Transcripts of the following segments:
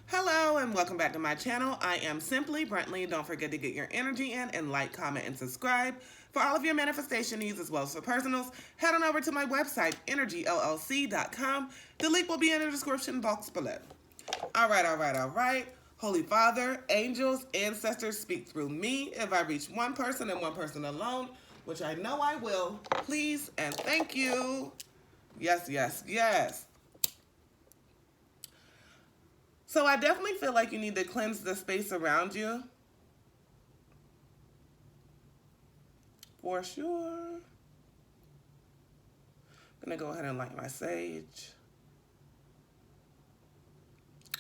Hello and welcome back to my channel. I am simply Brentley. Don't forget to get your energy in and like, comment, and subscribe. For all of your manifestation needs as well as for personals, head on over to my website, energyllc.com. The link will be in the description box below. All right. Holy Father, angels, ancestors, speak through me. If I reach one person and one person alone, which I know I will, please and thank you. Yes. So I definitely feel like you need to cleanse the space around you. For sure. I'm going to go ahead and light my sage.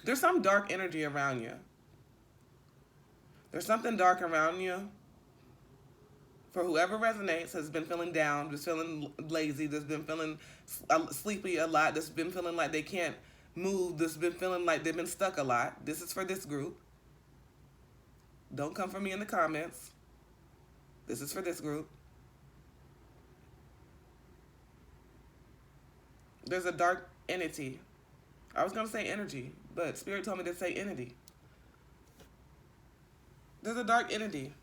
There's some dark energy around you. There's something dark around you. For whoever resonates, has been feeling down, just feeling lazy, that's been feeling sleepy a lot, that's been feeling like they can't move, that's been feeling like they've been stuck a lot. This is for this group. Don't come for me in the comments. This is for this group. There's a dark entity. I was going to say energy, but Spirit told me to say entity. There's a dark entity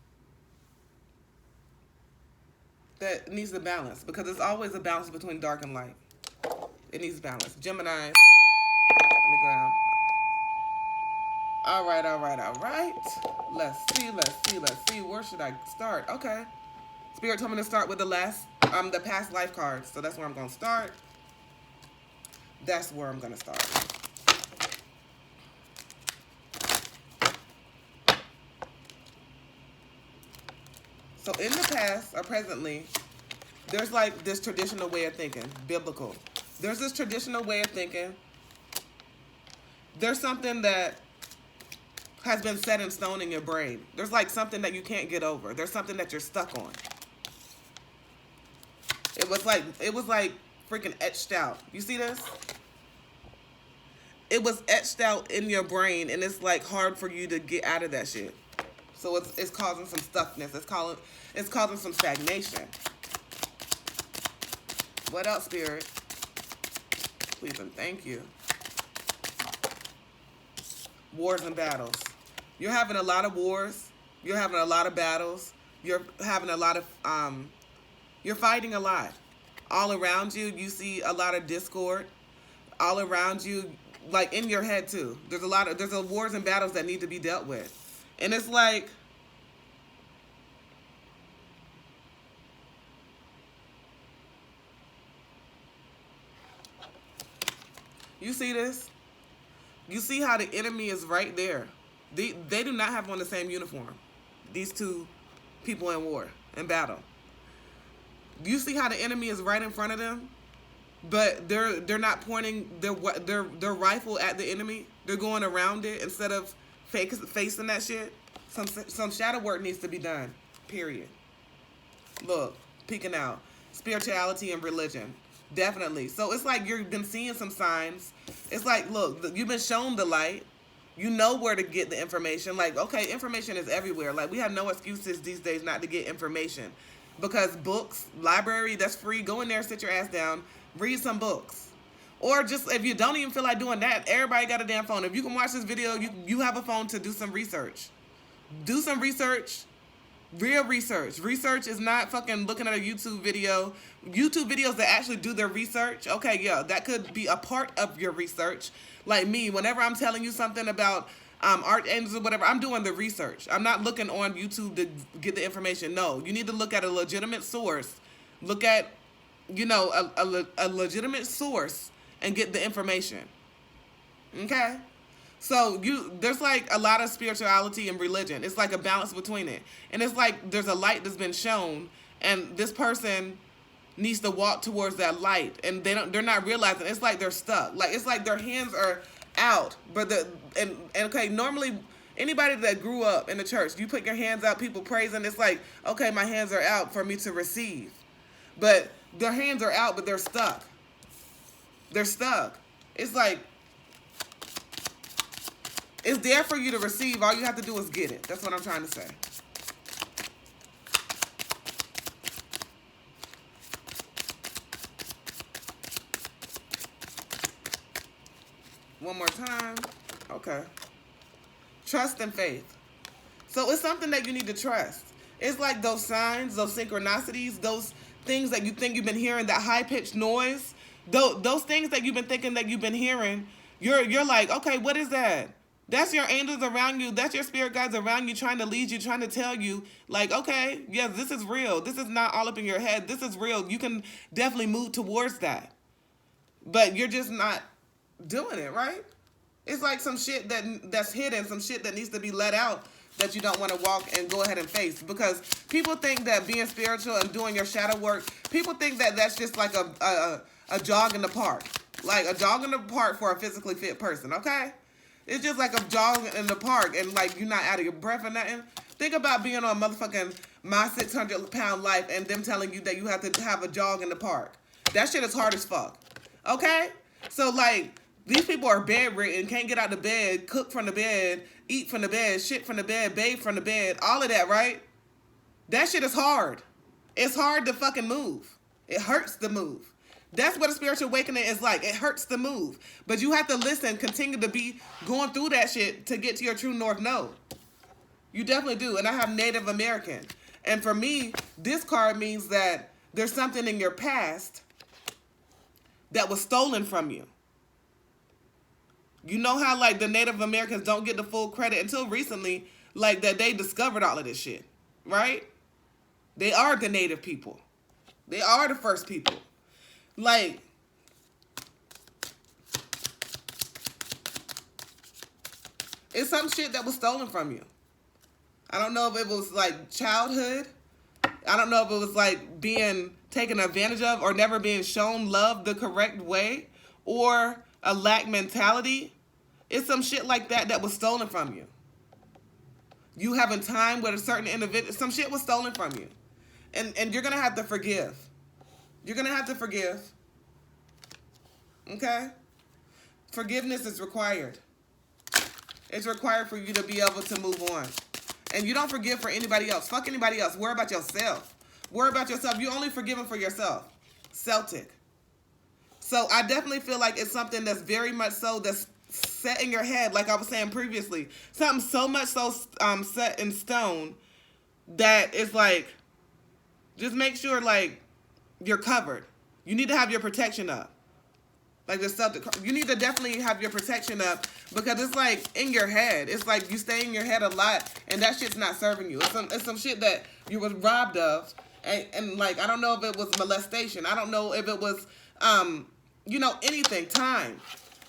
that needs to balance, because there's always a balance between dark and light. It needs balance. Gemini. Let me grab. All right. Let's see. Where should I start? Okay. Spirit told me to start with the past life cards. So that's where I'm going to start. So in the past or presently, there's like this traditional way of thinking, biblical. There's this traditional way of thinking. There's something that has been set in stone in your brain. There's like something that you can't get over. There's something that you're stuck on. It was like freaking etched out. You see this? It was etched out in your brain, and it's like hard for you to get out of that shit. So it's causing some stuckness. It's causing some stagnation. What else, Spirit? Please and thank you. Wars and battles. You're having a lot of wars. You're having a lot of battles. You're having a lot of you're fighting a lot. All around you, you see a lot of discord. All around you, like in your head too. There's wars and battles that need to be dealt with. And it's like, you see this? You see how the enemy is right there. They do not have on the same uniform. These two people in war, in battle. You see how the enemy is right in front of them? But they're not pointing their rifle at the enemy. They're going around it instead of facing that shit. Some shadow work needs to be done. Period. Look, peeking out. Spirituality and religion. Definitely. So it's like you've been seeing some signs. It's like, look, you've been shown the light. You know where to get the information. Like, okay, information is everywhere. Like, we have no excuses these days not to get information. Because books, library, that's free. Go in there, sit your ass down, read some books. Or just, if you don't even feel like doing that, everybody got a damn phone. If you can watch this video, you have a phone to do some research. Do some research. Real research. Research is not fucking looking at a YouTube video. YouTube videos that actually do their research. Okay, yeah, that could be a part of your research. Like me, whenever I'm telling you something about archangels or whatever, I'm doing the research. I'm not looking on YouTube to get the information. No, you need to look at a legitimate source. Look at, a legitimate source and get the information. Okay? So there's like a lot of spirituality and religion. It's like a balance between it. And it's like there's a light that's been shown, and this person needs to walk towards that light, and they're not realizing. It's like they're stuck. Like, it's like their hands are out, but okay, normally anybody that grew up in the church, you put your hands out, people praising, it's like, okay, my hands are out for me to receive. But their hands are out, but they're stuck. They're stuck. It's like, it's there for you to receive. All you have to do is get it. That's what I'm trying to say. One more time. Okay. Trust and faith. So it's something that you need to trust. It's like those signs, those synchronicities, those things that you think you've been hearing, that high-pitched noise, those things that you've been thinking that you've been hearing, you're like, okay, what is that? That's your angels around you. That's your spirit guides around you, trying to lead you, trying to tell you, like, okay, yes, this is real. This is not all up in your head. This is real. You can definitely move towards that. But you're just not doing it, right? It's like some shit that's hidden, some shit that needs to be let out that you don't want to walk and go ahead and face. Because people think that being spiritual and doing your shadow work, people think that that's just like a jog in the park. Like a jog in the park for a physically fit person, okay? It's just like a jog in the park and like you're not out of your breath or nothing. Think about being on a motherfucking My 600 Pound Life and them telling you that you have to have a jog in the park. That shit is hard as fuck. Okay? So like, these people are bedridden, can't get out of bed, cook from the bed, eat from the bed, shit from the bed, bathe from the bed, all of that, right? That shit is hard. It's hard to fucking move. It hurts to move. That's what a spiritual awakening is like. It hurts to move. But you have to listen, continue to be going through that shit to get to your true north node. You definitely do. And I have Native American. And for me, this card means that there's something in your past that was stolen from you. You know how like the Native Americans don't get the full credit until recently, like that they discovered all of this shit, right? They are the native people. They are the first people. Like, it's some shit that was stolen from you. I don't know if it was like childhood. I don't know if it was like being taken advantage of or never being shown love the correct way or a lack mentality. It's some shit like that was stolen from you. You having time with a certain individual, some shit was stolen from you. And you're going to have to forgive. You're going to have to forgive. Okay? Forgiveness is required. It's required for you to be able to move on. And you don't forgive for anybody else. Fuck anybody else. Worry about yourself. Worry about yourself. You're only forgiving for yourself. Celtic. So I definitely feel like it's something that's very much so that's set in your head, like I was saying previously. Something so much so set in stone that it's like, just make sure like you're covered. You need to have your protection up. Like the stuff that you need to definitely have your protection up because it's like in your head. It's like you stay in your head a lot and that shit's not serving you. It's some shit that you was robbed of. And like, I don't know if it was molestation. I don't know if it was, anything, time.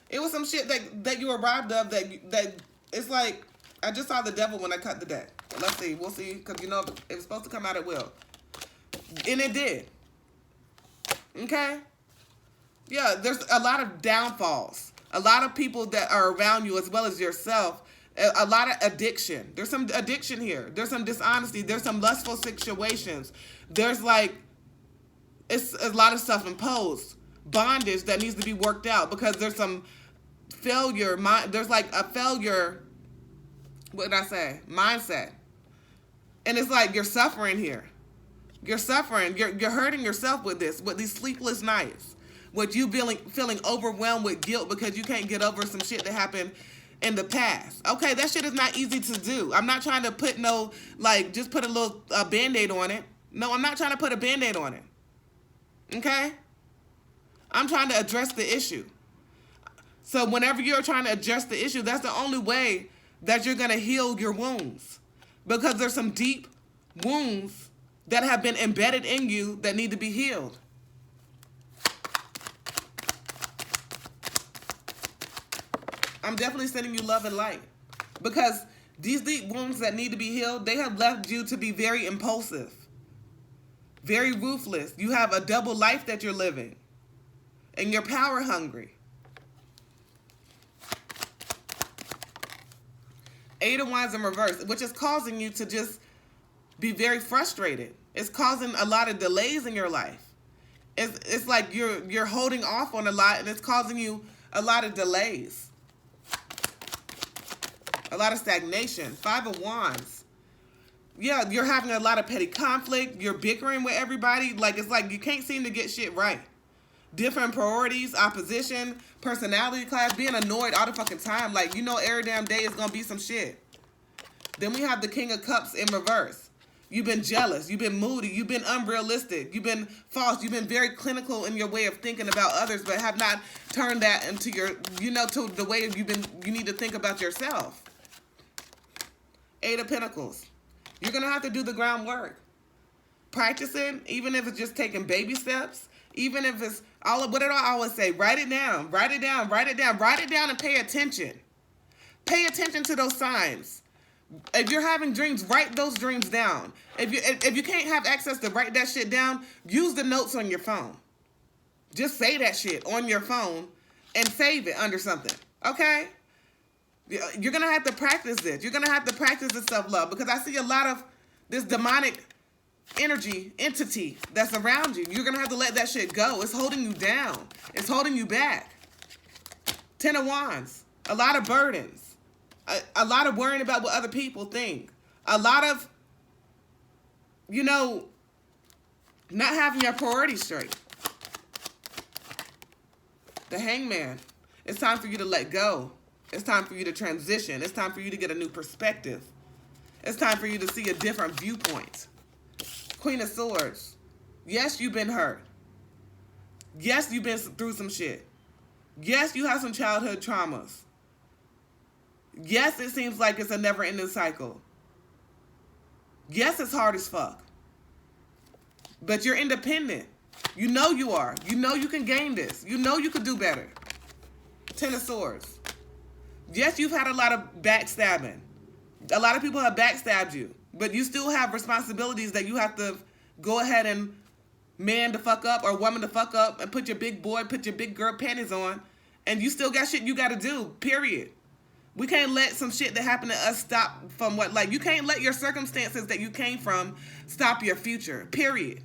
It was some shit that you were robbed of that it's like, I just saw the devil when I cut the deck. Let's see. We'll see. Because, if it's supposed to come out, it will. And it did. Okay? Yeah, there's a lot of downfalls. A lot of people that are around you as well as yourself. A lot of addiction. There's some addiction here. There's some dishonesty. There's some lustful situations. There's like, it's a lot of self-imposed bondage that needs to be worked out because there's some failure. There's like a failure, what did I say? Mindset. And it's like you're suffering here. You're suffering. You're hurting yourself with this, with these sleepless nights. With you feeling overwhelmed with guilt because you can't get over some shit that happened in the past. Okay, that shit is not easy to do. I'm not trying to put just put a little Band-Aid on it. No, I'm not trying to put a Band-Aid on it. Okay? I'm trying to address the issue. So whenever you're trying to address the issue, that's the only way that you're going to heal your wounds. Because there's some deep wounds that have been embedded in you that need to be healed. I'm definitely sending you love and light. Because these deep wounds that need to be healed, they have left you to be very impulsive. Very ruthless. You have a double life that you're living. And you're power hungry. 8 of Wands in reverse, which is causing you to just be very frustrated. It's causing a lot of delays in your life. It's like you're holding off on a lot and it's causing you a lot of delays. A lot of stagnation. 5 of Wands. Yeah, you're having a lot of petty conflict. You're bickering with everybody. Like, it's like you can't seem to get shit right. Different priorities, opposition, personality clash, being annoyed all the fucking time. Like, every damn day is going to be some shit. Then we have the King of Cups in reverse. You've been jealous. You've been moody. You've been unrealistic. You've been false. You've been very clinical in your way of thinking about others, but have not turned that into your, to the way you need to think about yourself. 8 of Pentacles. You're going to have to do the groundwork. Practicing, even if it's just taking baby steps, even if it's what did I always say? Write it down. Write it down. Write it down. Write it down and pay attention. Pay attention to those signs. If you're having dreams, write those dreams down. If you can't have access to write that shit down, use the notes on your phone. Just say that shit on your phone and save it under something. Okay? You're going to have to practice this. You're going to have to practice this self-love, because I see a lot of this demonic entity that's around you. You're going to have to let that shit go. It's holding you down. It's holding you back. 10 of Wands. A lot of burdens. A lot of worrying about what other people think. A lot of, not having your priorities straight. The Hangman. It's time for you to let go. It's time for you to transition. It's time for you to get a new perspective. It's time for you to see a different viewpoint. Queen of Swords. Yes, you've been hurt. Yes, you've been through some shit. Yes, you have some childhood traumas. Yes, it seems like it's a never-ending cycle. Yes, it's hard as fuck. But you're independent. You know you are. You know you can gain this. You know you could do better. 10 of Swords. Yes, you've had a lot of backstabbing. A lot of people have backstabbed you. But you still have responsibilities that you have to go ahead and man the fuck up or woman the fuck up and put your big boy, put your big girl panties on. And you still got shit you got to do, period. We can't let some shit that happened to us stop from you can't let your circumstances that you came from stop your future, period.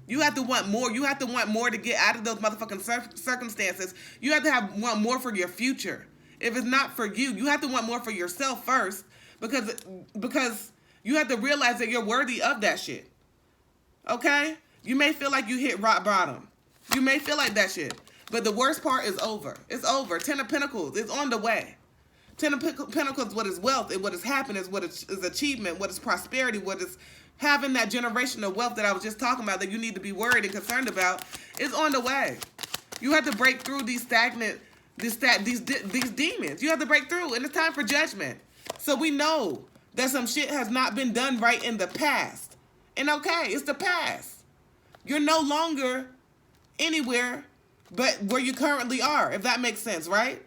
You have to want more. You have to want more to get out of those motherfucking circumstances. You have to want more for your future. If it's not for you, you have to want more for yourself first, because you have to realize that you're worthy of that shit. Okay? You may feel like you hit rock bottom. You may feel like that shit. But the worst part is over. It's over. 10 of Pentacles is on the way. 10 of Pentacles, what is wealth, and what is happiness, what is achievement, what is prosperity, what is having that generational wealth that I was just talking about that you need to be worried and concerned about, is on the way. You have to break through these these demons. You have to break through, and it's time for judgment. So we know that some shit has not been done right in the past. And okay, it's the past. You're no longer anywhere but where you currently are, if that makes sense, right?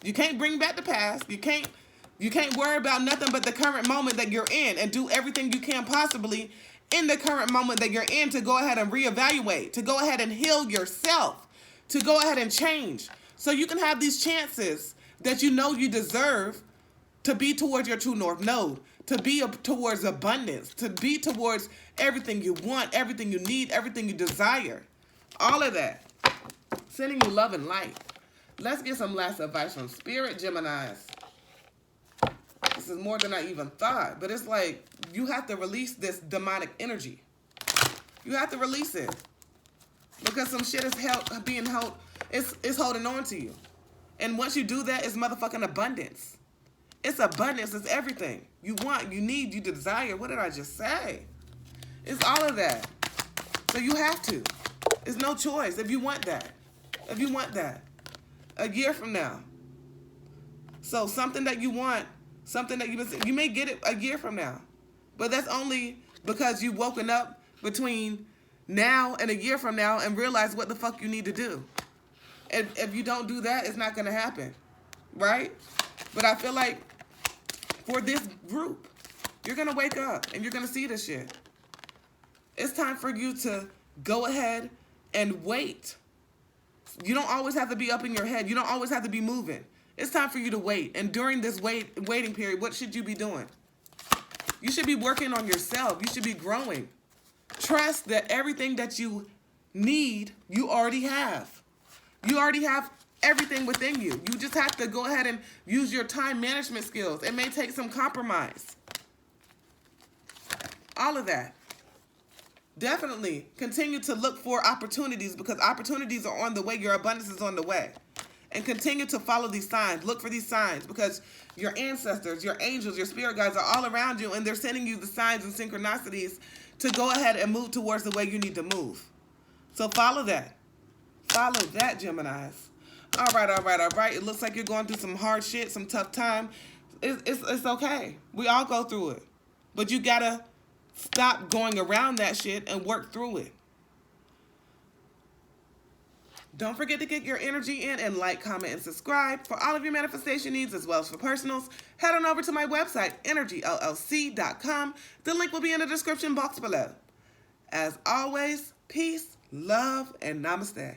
You can't bring back the past. You can't worry about nothing but the current moment that you're in, and do everything you can possibly in the current moment that you're in to go ahead and reevaluate, to go ahead and heal yourself, to go ahead and change. So you can have these chances that you know you deserve to be towards your true north node, to be towards abundance, to be towards everything you want, everything you need, everything you desire. All of that. Sending you love and light. Let's get some last advice from Spirit, Geminis. This is more than I even thought, but it's like you have to release this demonic energy. You have to release it, because some shit is it's holding on to you. And once you do that, it's motherfucking abundance. It's abundance. It's everything you want, you need, you desire. What did I just say? It's all of that. So you have to. It's no choice if you want that. If you want that. A year from now. So something that you want, something that you may get it a year from now. But that's only because you've woken up between now and a year from now and realize what the fuck you need to do. And if you don't do that, it's not going to happen. Right? But I feel like for this group, you're going to wake up and you're going to see this shit. It's time for you to go ahead and wait. You don't always have to be up in your head. You don't always have to be moving. It's time for you to wait. And during this waiting period, what should you be doing? You should be working on yourself. You should be growing. Trust that everything that you need, you already have. You already have everything within you. You just have to go ahead and use your time management skills. It may take some compromise. All of that. Definitely continue to look for opportunities, because opportunities are on the way. Your abundance is on the way. And continue to follow these signs. Look for these signs because your ancestors, your angels, your spirit guides are all around you, and they're sending you the signs and synchronicities to go ahead and move towards the way you need to move. So follow that. Follow that, Geminis. All right. It looks like you're going through some hard shit, some tough time. It's okay. We all go through it. But you got to stop going around that shit and work through it. Don't forget to get your energy in and like, comment, and subscribe. For all of your manifestation needs as well as for personals, head on over to my website, energyllc.com. The link will be in the description box below. As always, peace, love, and namaste.